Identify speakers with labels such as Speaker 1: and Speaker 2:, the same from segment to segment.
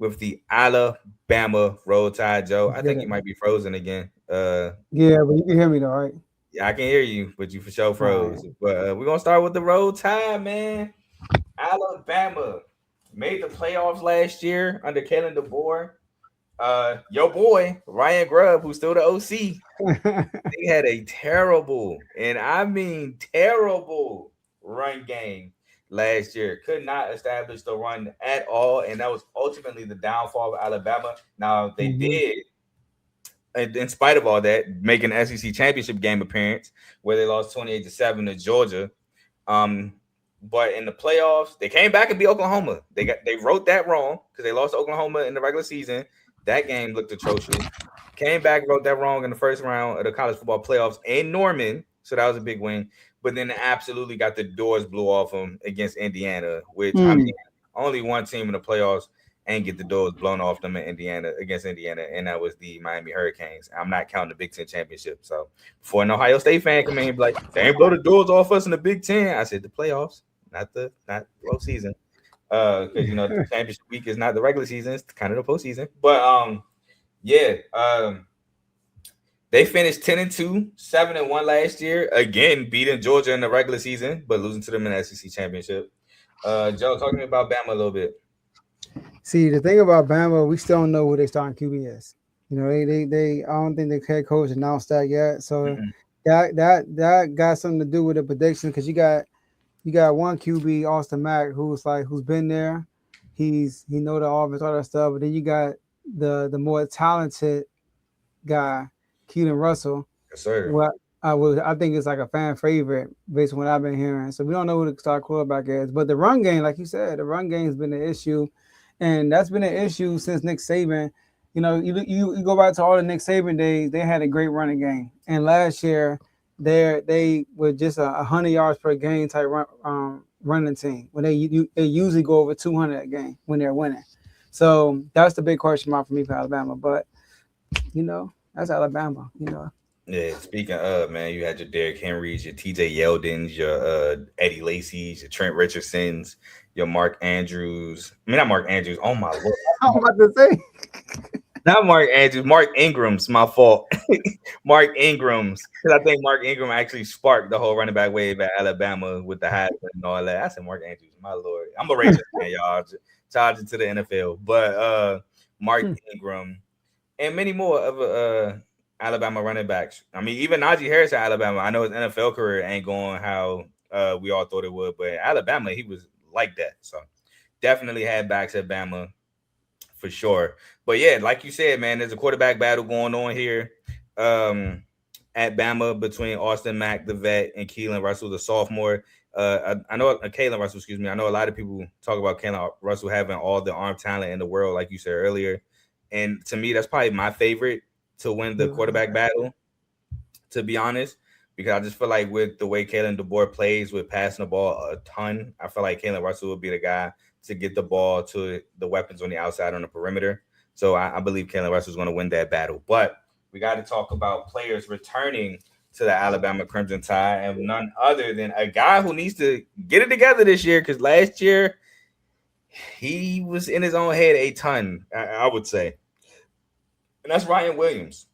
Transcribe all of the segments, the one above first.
Speaker 1: with the Alabama Roll Tide, Joe.
Speaker 2: Let's
Speaker 1: I
Speaker 2: get
Speaker 1: think
Speaker 2: it.
Speaker 1: you might be frozen again.
Speaker 2: Yeah, but you can hear me though, right?
Speaker 1: Yeah, I can hear you, but you for sure
Speaker 2: All right.
Speaker 1: froze. But we're gonna start with the Roll Tide, man. Alabama made the playoffs last year under Kalen DeBoer. Your boy Ryan Grubb, who's still the OC, they had a terrible, and I mean terrible, run game last year. Could not establish the run at all, and that was ultimately the downfall of Alabama. Now they
Speaker 2: hmm
Speaker 1: did, in spite of all that, make an SEC championship game appearance where they lost 28-7 to Georgia. Um, but in the playoffs, they came back and beat Oklahoma. They wrote that wrong because they lost to Oklahoma in the regular season. That game looked atrocious. Came back, wrote that wrong in the first round of the college football playoffs in Norman. So that was a big win. But then absolutely got the doors blew off them against Indiana, which I mean,
Speaker 2: Mm.
Speaker 1: only one team in the playoffs and get the doors blown off them in Indiana against Indiana, and that was the Miami Hurricanes. I'm not counting the Big Ten championship. So before an Ohio State fan come in and be like, they ain't blow the doors off us in the Big Ten. I said the playoffs, not postseason. Because the championship week is not the regular season, it's kind of the postseason. But yeah, they finished 10-2, 7-1 last year. Again, beating Georgia in the regular season, but losing to them in the SEC championship. Joe, talk to me about Bama a little bit.
Speaker 2: See, the thing about Bama, we still don't know who they starting QB is. They. I don't think the head coach announced that yet. So
Speaker 1: Mm-mm.
Speaker 2: that got something to do with the prediction because you got one QB, Austin Mack, who's been there. He know the offense, all that stuff. But then you got the more talented guy, Keaton Russell.
Speaker 1: Yes, sir.
Speaker 2: What I think it's like a fan favorite based on what I've been hearing. So we don't know who the star quarterback is. But the run game, like you said, the run game has been an issue, and that's been an issue since Nick Saban. You go back to all the Nick Saban days. They had a great running game, and last year they were just a 100 yards per game type running team. When they usually go over 200 a game when they're winning. So that's the big question mark for me for Alabama. But that's Alabama.
Speaker 1: Yeah, speaking of, man, you had your Derrick Henrys, your TJ Yeldons, your Eddie Lacy's, your Trent Richardsons, your Mark Andrews. I mean, not Mark Andrews. Oh my lord,
Speaker 2: I'm about to say.
Speaker 1: not Mark Andrews. Mark Ingram's my fault. Mark Ingram's, because I think Mark Ingram actually sparked the whole running back wave at Alabama with the hat and all that. I said Mark Andrews, my lord. I'm a racist man, y'all. Charging to the NFL, but Mark Ingram and many more of Alabama running backs. I mean, even Najee Harris at Alabama. I know his NFL career ain't going how we all thought it would, but Alabama, he was like that. So definitely had backs at Bama for sure. But yeah, like you said, man, there's a quarterback battle going on here at Bama between Austin Mack, the vet, and Keelan Russell, the sophomore. I know Kalen Russell, excuse me. I know a lot of people talk about Kalen Russell having all the arm talent in the world, like you said earlier. And to me, that's probably my favorite to win the quarterback battle, to be honest, because I just feel like with the way Kalen DeBoer plays with passing the ball a ton, I feel like Kalen Russell would be the guy to get the ball to the weapons on the outside on the perimeter. So I believe Kalen Russell is going to win that battle. But we got to talk about players returning to the Alabama Crimson Tide, and none other than a guy who needs to get it together this year because last year he was in his own head a ton, I would say. And that's Ryan Williams.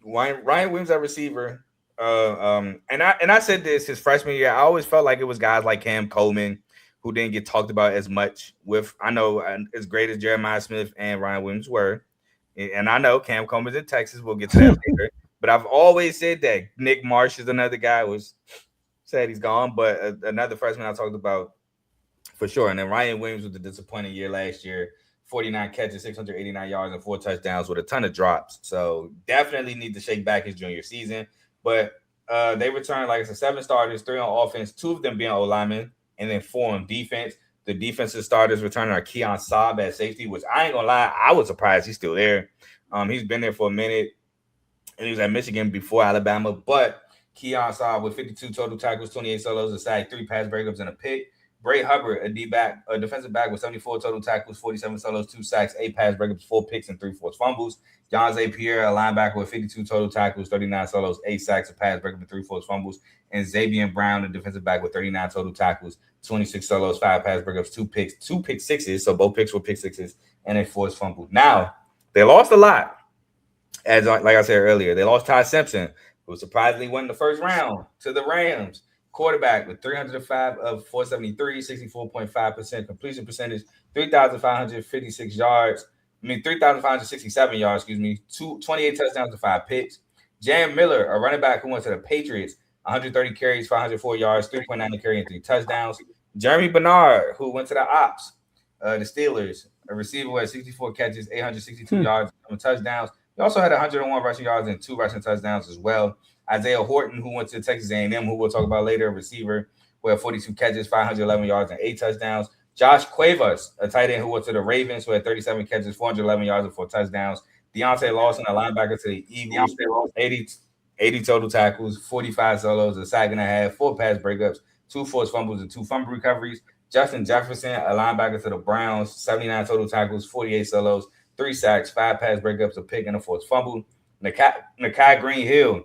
Speaker 1: Ryan Williams at receiver. And I said this his freshman year. I always felt like it was guys like Cam Coleman who didn't get talked about as much. With I know as great as Jeremiah Smith and Ryan Williams were, and I know Cam Coleman's in Texas. We'll get to that later. But I've always said that Nick Marsh is another guy. Was said he's gone, but another freshman I talked about for sure. And then Ryan Williams with the disappointing year last year. 49 catches, 689 yards, and 4 touchdowns with a ton of drops. So definitely need to shake back his junior season. But they returned, like I said, 7 starters, 3 on offense, 2 of them being O linemen, and then 4 on defense. The defensive starters returning are Keon Saab at safety, which I ain't gonna lie, I was surprised he's still there. He's been there for a minute, and he was at Michigan before Alabama. But Keon Saab with 52 total tackles, 28 solos, a sack, 3 pass breakups, and a pick. Bray Hubbard, a defensive back with 74 total tackles, 47 solos, 2 sacks, 8 pass breakups, 4 picks, and 3 forced fumbles. Jonze Pierre, a linebacker with 52 total tackles, 39 solos, 8 sacks, a pass breakup, and 3 forced fumbles. And Xavier Brown, a defensive back with 39 total tackles, 26 solos, 5 pass breakups, 2 picks, 2 pick sixes. So both picks were pick sixes, and a forced fumble. Now they lost a lot, as like I said earlier. They lost Ty Simpson, who surprisingly won the first round to the Rams. Quarterback with 305 of 473, 64.5% completion percentage, 3,556 yards. 3,567 yards, excuse me, 28 touchdowns and 5 picks. Jam Miller, a running back who went to the Patriots, 130 carries, 504 yards, 3.9 carry, and 3 touchdowns. Jeremy Bernard, who went to the Ops, the Steelers, a receiver with 64 catches, 862 yards, and touchdowns. He also had 101 rushing yards and 2 rushing touchdowns as well. Isaiah Horton, who went to Texas A&M, who we'll talk about later, a receiver with 42 catches, 511 yards, and 8 touchdowns. Josh Cuevas, a tight end who went to the Ravens, who had 37 catches, 411 yards, and 4 touchdowns. Deontay Lawson, a linebacker to the Eagles, 80 total tackles, 45 solos, a sack and a half, 4 pass breakups, 2 forced fumbles, and 2 fumble recoveries. Justin Jefferson, a linebacker to the Browns, 79 total tackles, 48 solos, 3 sacks, 5 pass breakups, a pick, and a forced fumble. Nakai Greenhill,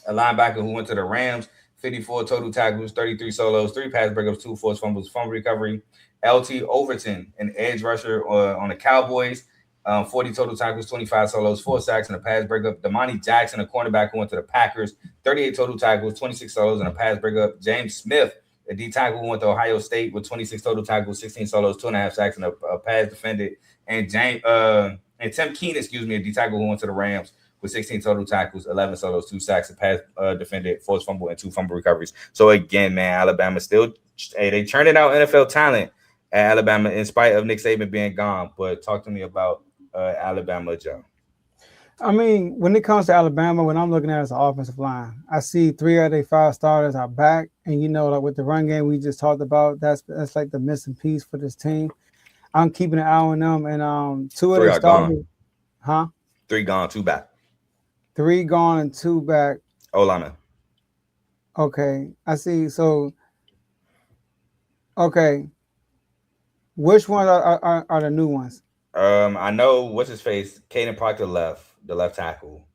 Speaker 1: a linebacker who went to the Rams, 54 total tackles, 33 solos, 3 pass breakups, 2 forced fumbles, fumble recovery. LT Overton, an edge rusher on the Cowboys, 40 total tackles, 25 solos, 4 sacks, and a pass breakup. Damani Jackson, a cornerback who went to the Packers, 38 total tackles, 26 solos, and a pass breakup. James Smith, a D tackle who went to Ohio State with 26 total tackles, 16 solos, 2.5 sacks, and a pass defended. And Tim Keene, a D tackle who went to the Rams with 16 total tackles, 11 solos, 2 sacks, a pass defended, forced fumble, and 2 fumble recoveries. So again, man, Alabama still they churning out NFL talent at Alabama in spite of Nick Saban being gone. But talk to me about Alabama, Joe.
Speaker 2: I mean, when it comes to Alabama, when I'm looking at it as an offensive line, I see 3 out of their 5 starters are back. And, like with the run game we just talked about, that's like the missing piece for this team. I'm keeping an eye on them. And 2 of their starters. Huh?
Speaker 1: 3 gone, 2 back.
Speaker 2: 3 gone and 2 back.
Speaker 1: Olana.
Speaker 2: Okay. I see. So, okay. Which ones are the new ones?
Speaker 1: I know what's his face. Caden Proctor left, the left tackle.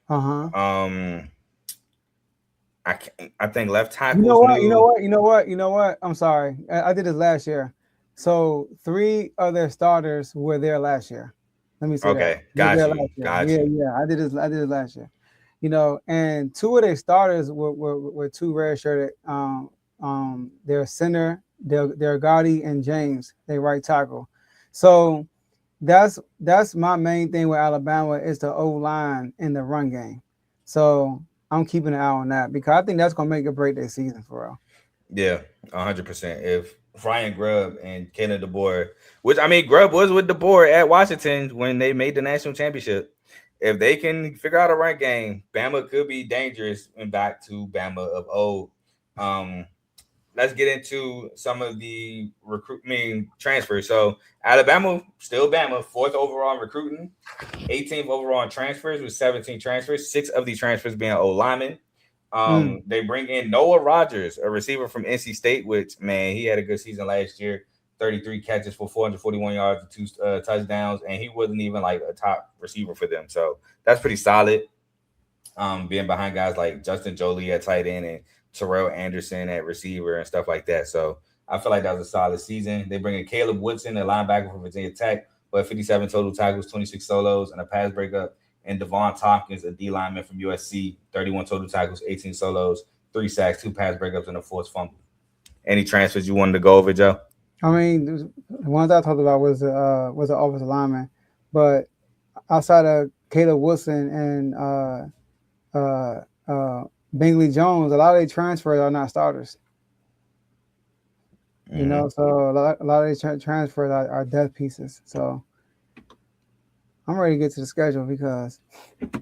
Speaker 1: I think left tackle.
Speaker 2: You know what? I'm sorry. I did this last year. So 3 of their starters were there last year. Let me say
Speaker 1: okay,
Speaker 2: that.
Speaker 1: Got you.
Speaker 2: Yeah. I did this last year. And 2 of their starters were 2 redshirted. Their center, their Gotti and James, they right tackle. So that's my main thing with Alabama is the O-line in the run game. So I'm keeping an eye on that because I think that's gonna make or break their season for real.
Speaker 1: Yeah, 100%. If Ryan Grubb and Kenneth DeBoer, which Grubb was with DeBoer at Washington when they made the national championship. If they can figure out a run game, Bama could be dangerous and back to Bama of old. Let's get into some of the transfers. So Alabama, still Bama, 4th overall in recruiting, 18th overall in transfers with 17 transfers, 6 of these transfers being O-linemen. They bring in Noah Rogers, a receiver from NC State, which, man, he had a good season last year, 33 catches for 441 yards and 2 touchdowns, and he wasn't even like a top receiver for them. So that's pretty solid, being behind guys like Justin Jolie at tight end and Terrell Anderson at receiver and stuff like that. So I feel like that was a solid season. They bring in Caleb Woodson, a linebacker from Virginia Tech, with 57 total tackles, 26 solos, and a pass breakup. And Devon Tompkins, a D lineman from USC, 31 total tackles, 18 solos, 3 sacks, 2 pass breakups, and a forced fumble. Any transfers you wanted to go over, Joe?
Speaker 2: The ones I talked about was an offensive lineman, but outside of Caleb Woodson and Bingley Jones, a lot of their transfers are not starters. So a lot of these transfers are depth pieces. So I'm ready to get to the schedule because.
Speaker 1: All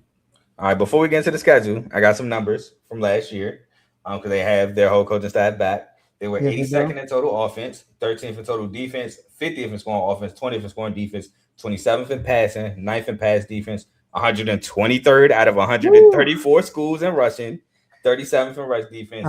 Speaker 1: right, before we get into the schedule, I got some numbers from last year because they have their whole coaching staff back. They were 82nd in total offense, 13th in total defense, 50th in scoring offense, 20th in scoring defense, 27th in passing, 9th in pass defense, 123rd out of 134 schools in rushing, 37th in rush defense,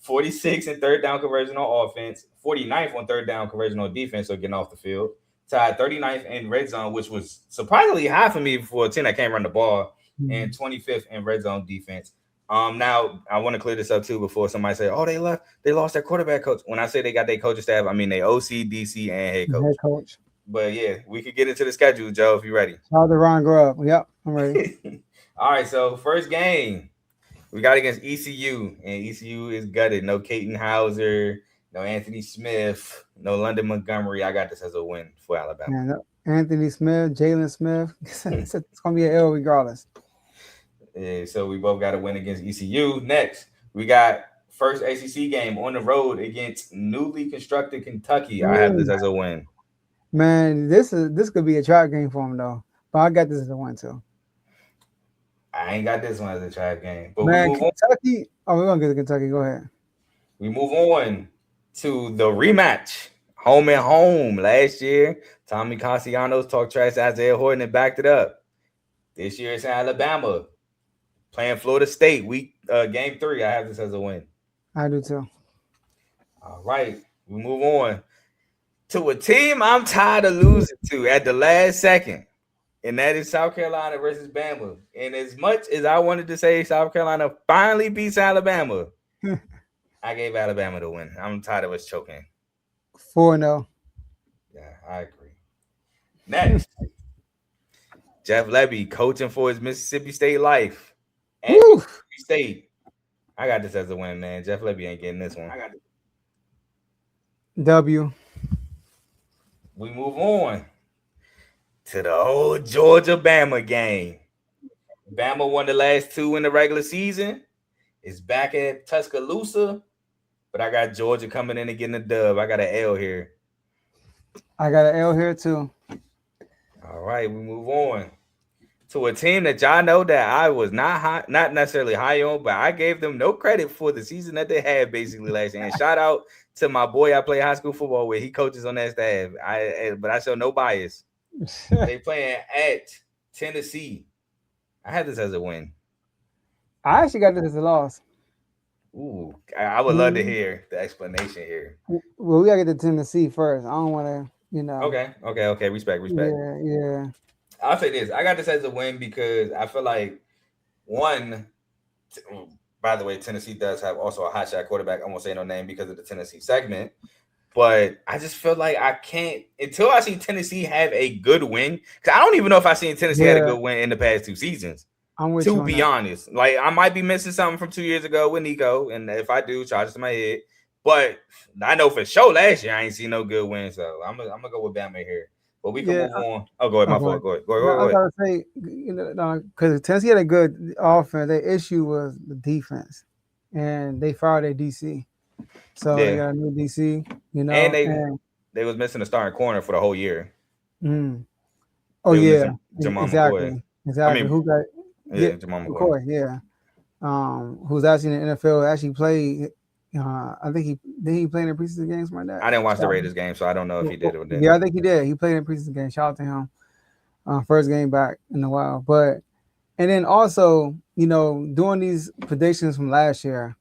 Speaker 1: 46 in third down conversion on offense, 49th on third down conversion on defense, so getting off the field. Tied 39th in red zone, which was surprisingly high for me for a team that can't run the ball, and 25th in red zone defense. Now I want to clear this up too before somebody say, "Oh, they lost their quarterback coach." When I say they got their coaching staff, I mean they OC, DC, and head coach.
Speaker 2: Head coach.
Speaker 1: But yeah, we could get into the schedule, Joe, if you're ready.
Speaker 2: Shout out to Ron Grubb. Yep, I'm ready.
Speaker 1: All right, so first game we got against ECU, and ECU is gutted. No Caton Hauser, no Anthony Smith, no London Montgomery. I got this as a win for Alabama.
Speaker 2: Man, Anthony Smith, Jalen Smith. It's gonna be an L regardless.
Speaker 1: Yeah, so we both got a win against ECU. Next, we got first ACC game on the road against newly constructed Kentucky. I have this as a win.
Speaker 2: Man, this could be a trap game for him though. But I got this as a win too.
Speaker 1: I ain't got this one as a trap game. But
Speaker 2: man,
Speaker 1: we move
Speaker 2: Kentucky. On. Oh, we're gonna get to Kentucky. Go ahead.
Speaker 1: We move on to the rematch. Home and home last year. Tommy Castellanos talked trash to Isaiah Horton and backed it up. This year it's in Alabama. Playing Florida State, game 3. I have this as a win.
Speaker 2: I do too.
Speaker 1: All right, we move on to a team I'm tired of losing to at the last second, and that is South Carolina versus Bama. And as much as I wanted to say South Carolina finally beats Alabama, I gave Alabama the win. I'm tired of us choking.
Speaker 2: 4-0.
Speaker 1: Yeah, I agree. Next, Jeff Lebby coaching for his Mississippi State life. And Mississippi State. I got this as a win, man. Jeff Lebby ain't getting this one. I got this.
Speaker 2: W.
Speaker 1: We move on to the old Georgia-Bama game. Bama won the last 2 in the regular season. It's back at Tuscaloosa, but I got Georgia coming in and getting a dub. I got an L here.
Speaker 2: I got an L here too.
Speaker 1: All right, we move on to a team that y'all know that I was not necessarily high on, but I gave them no credit for the season that they had basically last year. And shout out to my boy I play high school football with. He coaches on that staff. But I show no bias. They playing at Tennessee. I had this as a win.
Speaker 2: I actually got this as a loss.
Speaker 1: Ooh, I would love to hear the explanation here.
Speaker 2: Well, we gotta get to Tennessee first. I don't want to,
Speaker 1: Okay. Respect.
Speaker 2: Yeah.
Speaker 1: I'll say this. I got this as a win because I feel like by the way, Tennessee does have also a hot shot quarterback. I won't say no name because of the Tennessee segment. But I just feel like I can't until I see Tennessee have a good win. Because I don't even know if I've seen Tennessee had a good win in the past 2 seasons. To be honest, like I might be missing something from 2 years ago with Nico, and if I do, charge it to my head. But I know for sure last year I ain't seen no good win, so I'm gonna go with Bama here. But we can move on. Oh, go ahead, my fault. Go ahead.
Speaker 2: I gotta say, because Tennessee had a good offense. Their issue was the defense, and they fired their DC. So they got a new DC,
Speaker 1: and they was missing a starting corner for the whole year.
Speaker 2: Oh yeah,
Speaker 1: exactly.
Speaker 2: I mean, who got?
Speaker 1: Jamal McCoy.
Speaker 2: Of course, yeah. Who's actually in the NFL? Actually played. I think he played in the preseason games like that.
Speaker 1: I didn't watch the Raiders game, so I don't know if he did or didn't.
Speaker 2: Yeah, I think he did. He played in preseason game. Shout out to him. First game back in a while. But and then also, doing these predictions from last year,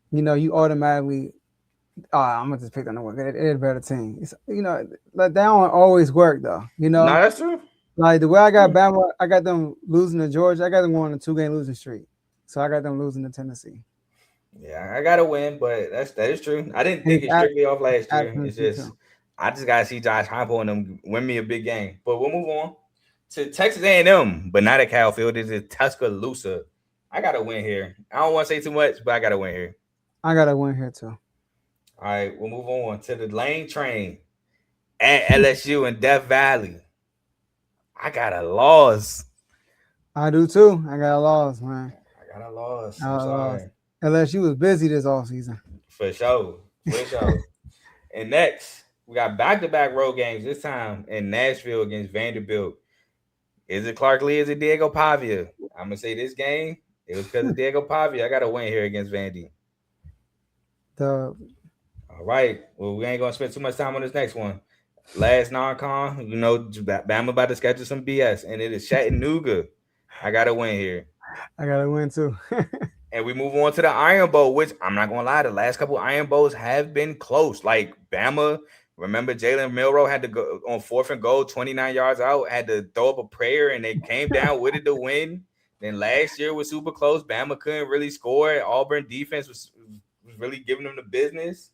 Speaker 2: you automatically I'm gonna just pick on the one. They're a better team. It's, like that don't always work though.
Speaker 1: No, that's true.
Speaker 2: Like the way I got Bama, I got them losing to Georgia. I got them going on a 2-game losing streak. So I got them losing to Tennessee.
Speaker 1: Yeah, I got to win, but that is true. I didn't think it strictly off last year. It's just I just got to see Josh Heupel and them win me a big game. But we'll move on to Texas A&M, but not at Cal Field. This is Tuscaloosa. I got to win here. I don't want to say too much, but I got to win here.
Speaker 2: I got to win here too.
Speaker 1: All right, we'll move on to the Lane Train at LSU in Death Valley. I got a loss.
Speaker 2: I do too. I got a loss, man.
Speaker 1: I got a loss. I'm sorry.
Speaker 2: LSU was busy this offseason.
Speaker 1: For sure. And next, we got back-to-back road games this time in Nashville against Vanderbilt. Is it Clark Lee? Is it Diego Pavia? I'm going to say this game, it was because of Diego Pavia. I got to win here against Vandy. All right. Well, we ain't going to spend too much time on this next one. Last non-con, Bama about to schedule some BS, and it is Chattanooga. I got to win here.
Speaker 2: I got to win too.
Speaker 1: And we move on to the Iron Bowl, which I'm not gonna lie, the last couple Iron Bowls have been close. Like Bama, remember Jalen Milroe had to go on 4th and goal, 29 yards out, had to throw up a prayer, and they came down with it to win. Then last year was super close. Bama couldn't really score. Auburn defense was really giving them the business.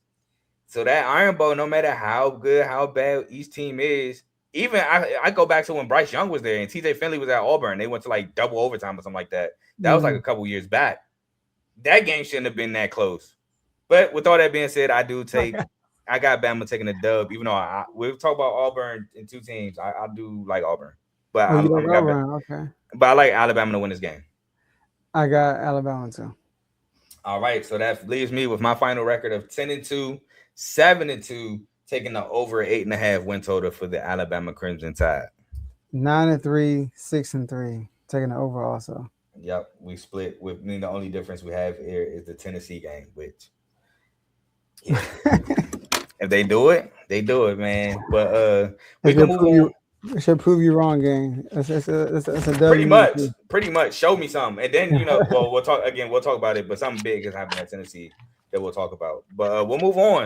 Speaker 1: So that Iron Bowl, no matter how good, how bad each team is, even I go back to when Bryce Young was there and TJ Finley was at Auburn. They went to like double overtime or something like that. That was like a couple years back. That game shouldn't have been that close. But with all that being said, I got Bama taking a dub, even though we'll talk about Auburn in 2 teams. I do like Auburn. But
Speaker 2: you like Auburn? Okay.
Speaker 1: But I like Alabama to win this game.
Speaker 2: I got Alabama too.
Speaker 1: All right. So that leaves me with my final record of 10-2, 7-2, taking the over 8.5 win total for the Alabama Crimson Tide.
Speaker 2: 9-3, 6-3, taking the over also.
Speaker 1: Yep, we split. With the only difference we have here is the Tennessee game, which if they do it, man. But we can move on.
Speaker 2: It should prove you wrong, gang. It's a
Speaker 1: pretty much. Show me something, and then well, we'll talk again. We'll talk about it, but something big is happening at Tennessee that we'll talk about. But we'll move on.